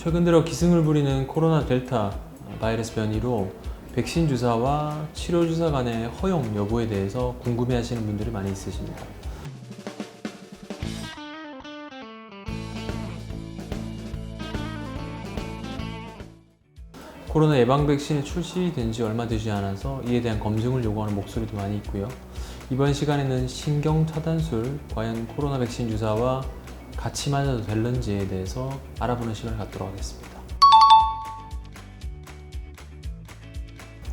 최근 들어 기승을 부리는 코로나 델타 바이러스 변이로 백신 주사와 치료 주사 간의 허용 여부에 대해서 궁금해하시는 분들이 많이 있으십니다. 코로나 예방 백신이 출시된 지 얼마 되지 않아서 이에 대한 검증을 요구하는 목소리도 많이 있고요. 이번 시간에는 신경 차단술, 과연 코로나 백신 주사와 같이 맞아도 될는지에 대해서 알아보는 시간을 갖도록 하겠습니다.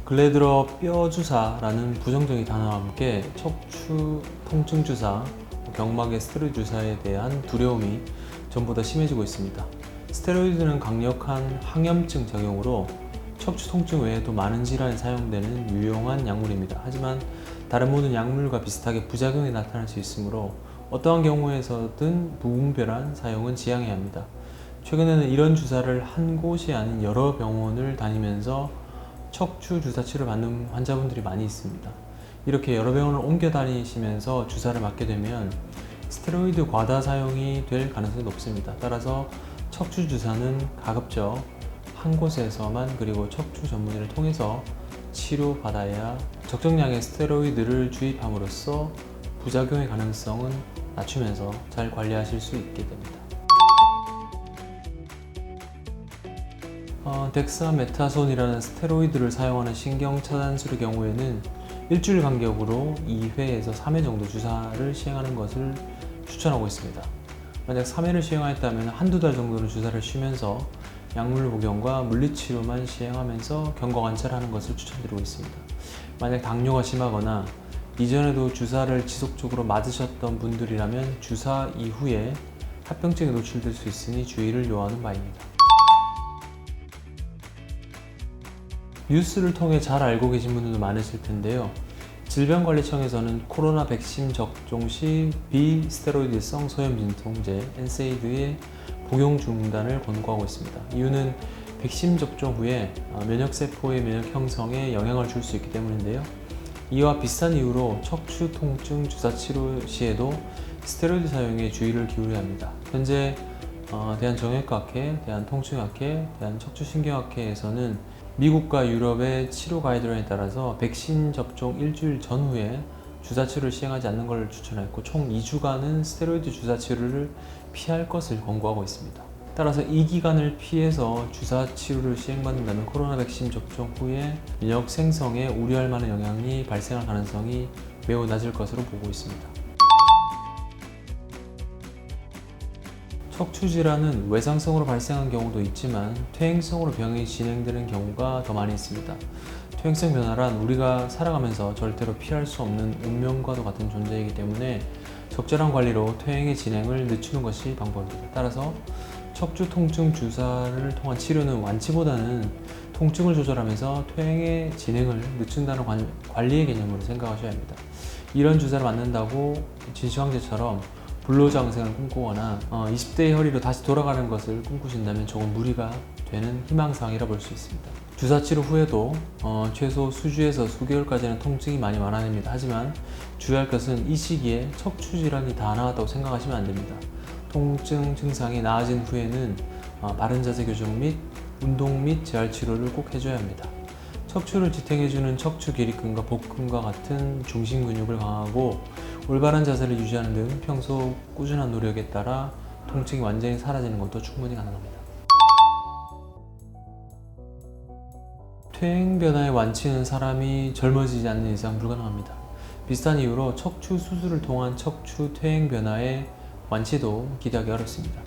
근래 들어 뼈 주사라는 부정적인 단어와 함께 척추 통증 주사, 경막의 스테로이드 주사에 대한 두려움이 전보다 심해지고 있습니다. 스테로이드는 강력한 항염증 작용으로 척추 통증 외에도 많은 질환에 사용되는 유용한 약물입니다. 하지만 다른 모든 약물과 비슷하게 부작용이 나타날 수 있으므로 어떠한 경우에서든 무분별한 사용은 지양해야 합니다. 최근에는 이런 주사를 한 곳이 아닌 여러 병원을 다니면서 척추 주사 치료를 받는 환자분들이 많이 있습니다. 이렇게 여러 병원을 옮겨 다니시면서 주사를 맞게 되면 스테로이드 과다 사용이 될 가능성이 높습니다. 따라서 척추 주사는 가급적 한 곳에서만, 그리고 척추 전문의를 통해서 치료받아야 적정량의 스테로이드를 주입함으로써 부작용의 가능성은 낮추면서 잘 관리하실 수 있게 됩니다. 덱사메타손이라는 스테로이드를 사용하는 신경차단술의 경우에는 일주일 간격으로 2회에서 3회 정도 주사를 시행하는 것을 추천하고 있습니다. 만약 3회를 시행하였다면 한두 달 정도는 주사를 쉬면서 약물 복용과 물리치료만 시행하면서 경과 관찰하는 것을 추천드리고 있습니다. 만약 당뇨가 심하거나 이전에도 주사를 지속적으로 맞으셨던 분들이라면 주사 이후에 합병증에 노출될 수 있으니 주의를 요하는 바입니다. 뉴스를 통해 잘 알고 계신 분들도 많으실 텐데요. 질병관리청에서는 코로나 백신 접종 시 비스테로이드성 소염 진통제 엔세이드의 복용 중단을 권고하고 있습니다. 이유는 백신 접종 후에 면역세포의 면역 형성에 영향을 줄 수 있기 때문인데요. 이와 비슷한 이유로 척추 통증 주사 치료 시에도 스테로이드 사용에 주의를 기울여야 합니다. 현재 대한정형외과학회, 대한통증학회, 대한척추신경학회에서는 미국과 유럽의 치료 가이드라인에 따라서 백신 접종 일주일 전후에 주사 치료를 시행하지 않는 것을 추천했고, 총 2주간은 스테로이드 주사 치료를 피할 것을 권고하고 있습니다. 따라서 이 기간을 피해서 주사 치료를 시행받는다면 코로나 백신 접종 후에 면역 생성에 우려할 만한 영향이 발생할 가능성이 매우 낮을 것으로 보고 있습니다. 척추 질환은 외상성으로 발생한 경우도 있지만 퇴행성으로 병이 진행되는 경우가 더 많이 있습니다. 퇴행성 변화란 우리가 살아가면서 절대로 피할 수 없는 운명과도 같은 존재이기 때문에 적절한 관리로 퇴행의 진행을 늦추는 것이 방법입니다. 따라서 척추 통증 주사를 통한 치료는 완치보다는 통증을 조절하면서 퇴행의 진행을 늦춘다는 관리의 개념으로 생각하셔야 합니다. 이런 주사를 맞는다고 진시황제처럼 불로장생을 꿈꾸거나 20대의 허리로 다시 돌아가는 것을 꿈꾸신다면 조금 무리가 되는 희망사항이라 볼 수 있습니다. 주사 치료 후에도 최소 수주에서 수개월까지는 통증이 많이 완화됩니다. 하지만 주의할 것은 이 시기에 척추 질환이 다 나았다고 생각하시면 안 됩니다. 통증 증상이 나아진 후에는 바른 자세 교정 및 운동 및 재활 치료를 꼭 해줘야 합니다. 척추를 지탱해주는 척추 기립근과 복근과 같은 중심 근육을 강화하고 올바른 자세를 유지하는 등 평소 꾸준한 노력에 따라 통증이 완전히 사라지는 것도 충분히 가능합니다. 퇴행 변화의 완치는 사람이 젊어지지 않는 이상 불가능합니다. 비슷한 이유로 척추 수술을 통한 척추 퇴행 변화의 완치도 기대하기 어렵습니다.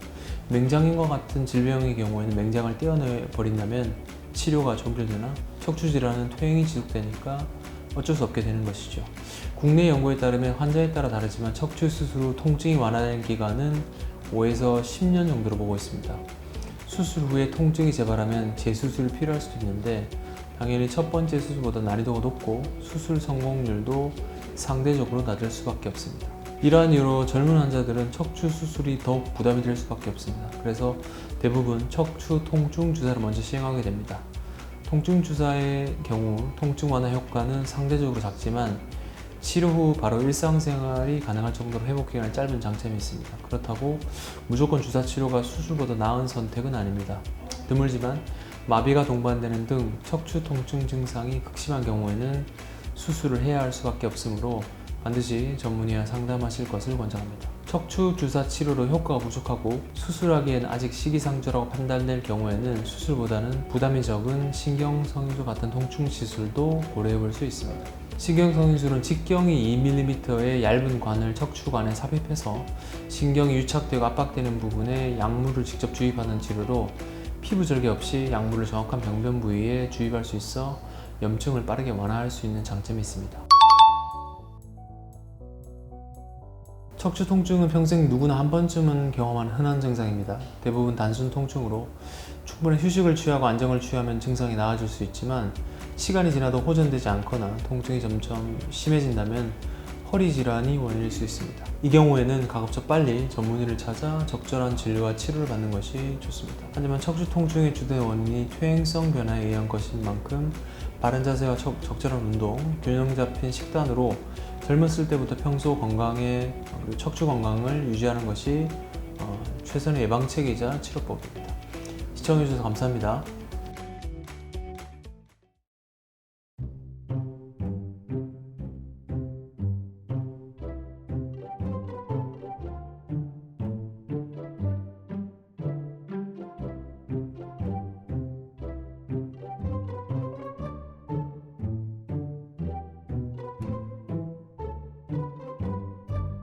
맹장인과 같은 질병의 경우에는 맹장을 떼어내버린다면 치료가 종결되나 척추 질환은 퇴행이 지속되니까 어쩔 수 없게 되는 것이죠. 국내 연구에 따르면 환자에 따라 다르지만 척추 수술 후 통증이 완화되는 기간은 5에서 10년 정도로 보고 있습니다. 수술 후에 통증이 재발하면 재수술이 필요할 수도 있는데 당연히 첫 번째 수술보다 난이도가 높고 수술 성공률도 상대적으로 낮을 수밖에 없습니다. 이러한 이유로 젊은 환자들은 척추 수술이 더욱 부담이 될 수밖에 없습니다. 그래서 대부분 척추 통증 주사를 먼저 시행하게 됩니다. 통증 주사의 경우 통증 완화 효과는 상대적으로 작지만 치료 후 바로 일상생활이 가능할 정도로 회복기간이 짧은 장점이 있습니다. 그렇다고 무조건 주사 치료가 수술보다 나은 선택은 아닙니다. 드물지만 마비가 동반되는 등 척추 통증 증상이 극심한 경우에는 수술을 해야 할 수밖에 없으므로 반드시 전문의와 상담하실 것을 권장합니다. 척추 주사 치료로 효과가 부족하고 수술하기엔 아직 시기상조라고 판단될 경우에는 수술보다는 부담이 적은 신경성인술 같은 통증 시술도 고려해 볼 수 있습니다. 신경성인술은 직경이 2mm의 얇은 관을 척추관에 삽입해서 신경이 유착되고 압박되는 부분에 약물을 직접 주입하는 치료로 피부 절개 없이 약물을 정확한 병변 부위에 주입할 수 있어 염증을 빠르게 완화할 수 있는 장점이 있습니다. 척추 통증은 평생 누구나 한 번쯤은 경험하는 흔한 증상입니다. 대부분 단순 통증으로 충분히 휴식을 취하고 안정을 취하면 증상이 나아질 수 있지만 시간이 지나도 호전되지 않거나 통증이 점점 심해진다면 허리 질환이 원인일 수 있습니다. 이 경우에는 가급적 빨리 전문의를 찾아 적절한 진료와 치료를 받는 것이 좋습니다. 하지만 척추 통증의 주된 원인이 퇴행성 변화에 의한 것인 만큼 바른 자세와 적절한 운동, 균형 잡힌 식단으로 젊었을 때부터 평소 건강에 그리고 척추 건강을 유지하는 것이 최선의 예방책이자 치료법입니다. 시청해주셔서 감사합니다.